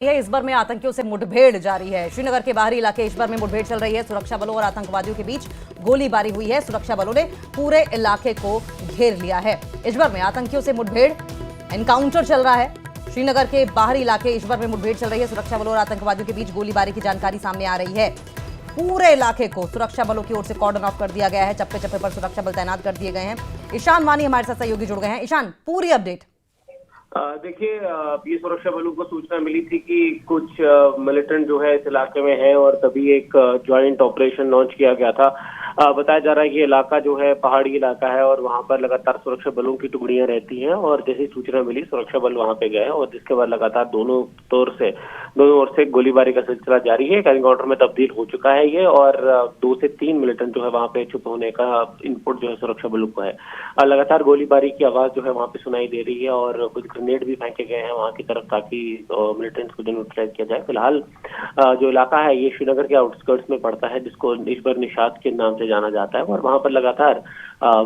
इस बार में आतंकियों से मुठभेड़ जारी है। श्रीनगर के बाहरी इलाके इस बार में मुठभेड़ चल रही है। सुरक्षा बलों और आतंकवादियों के बीच गोलीबारी हुई है। सुरक्षा बलों ने पूरे इलाके को घेर लिया है। इस बार में आतंकियों से मुठभेड़ एनकाउंटर चल रहा है। श्रीनगर के बाहरी इलाके इस बार में मुठभेड़ चल रही है। सुरक्षा बलों और आतंकवादियों के बीच गोलीबारी की जानकारी सामने आ रही है। पूरे इलाके को सुरक्षा बलों की ओर से कॉर्डन ऑफ कर दिया गया है। चप्पे चप्पे पर सुरक्षा बल तैनात कर दिए गए हैं। ईशान मानी हमारे साथ सहयोगी जुड़ गए हैं। ईशान, पूरी अपडेट। देखिए, ये सुरक्षा बलों को सूचना मिली थी कि कुछ मिलिटेंट जो है इस इलाके में है और तभी एक ज्वाइंट ऑपरेशन लॉन्च किया गया था। बताया जा रहा है कि ये इलाका जो है पहाड़ी इलाका है और वहां पर लगातार सुरक्षा बलों की टुकड़ियां रहती हैं और जैसी सूचना मिली सुरक्षा बल वहां पे गए और जिसके बाद लगातार दोनों ओर से गोलीबारी का सिलसिला जारी है। एक एनकाउंटर में तब्दील हो चुका है ये और 2 से 3 मिलिटेंट जो है वहां पे छुपे होने का इनपुट जो है सुरक्षा बलों को है। लगातार गोलीबारी की आवाज जो है वहां पे सुनाई दे रही है और कुछ ग्रेनेड भी फेंके गए हैं वहां की तरफ ताकि मिलिटेंट्स को न्यूट्रलाइज किया जाए। फिलहाल जो इलाका है ये श्रीनगर के आउटस्कर्ट्स में पड़ता है जिसको इस बार निशात के नाम से जाना जाता है और वहां पर लगातार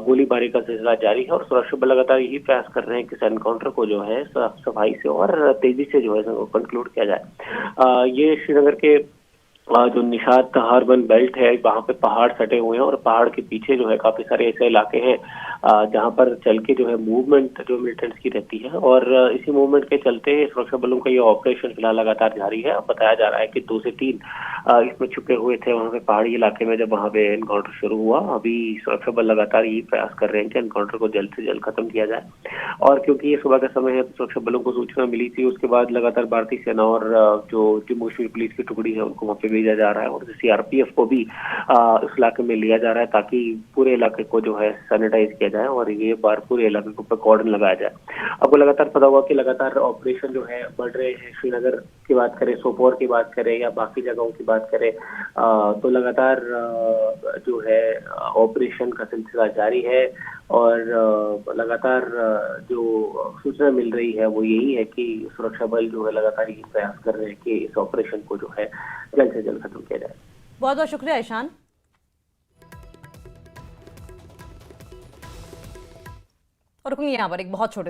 गोलीबारी का सिलसिला जारी है और सुरक्षा बल लगातार यही प्रयास कर रहे हैं कि इस एनकाउंटर को जो है साफ सफाई से और तेजी से जो है कंक्लूड किया जाए। ये श्रीनगर के जो निशात हार्बन बेल्ट है वहां पे पहाड़ सटे हुए हैं और पहाड़ के पीछे जो है काफी सारे ऐसे इलाके हैं जहां पर चल के जो है मूवमेंट जो मिलिटेंट्स की रहती है और इसी मूवमेंट के चलते सुरक्षा बलों का ये ऑपरेशन फिलहाल लगातार जारी है। अब बताया जा रहा है कि 2 से 3 इसमें छुपे हुए थे वहां पे पहाड़ी इलाके में जब वहां पे एनकाउंटर शुरू हुआ। अभी सुरक्षा बल लगातार यही प्रयास कर रहे हैं कि एनकाउंटर को जल्द से जल्द खत्म किया जाए और क्योंकि ये सुबह का समय है तो सुरक्षा बलों को सूचना मिली थी उसके बाद लगातार भारतीय सेना और जो जम्मू कश्मीर पुलिस की टुकड़ी है उनको वहां पे भेजा जा रहा है और सीआरपीएफ को भी इस इलाके में लिया जा रहा है ताकि पूरे इलाके को जो है सैनिटाइज किया जाए और ये बार पूरे इलाके के ऊपर कॉर्डन लगाया जाए। आपको लगातार पता होगा कि लगातार ऑपरेशन जो है बढ़ रहे हैं। श्रीनगर की बात करें, सोपोर की बात करें या बाकी जगहों की बात करें तो लगातार जो है ऑपरेशन का सिलसिला जारी है और लगातार जो सूचना मिल रही है वो यही है कि सुरक्षा बल जो है लगातार यही प्रयास कर रहे हैं कि इस ऑपरेशन को जो है जल्द से जल्द खत्म किया जाए। बहुत बहुत शुक्रिया ईशान। और रुकूंगी यहाँ पर एक बहुत छोटे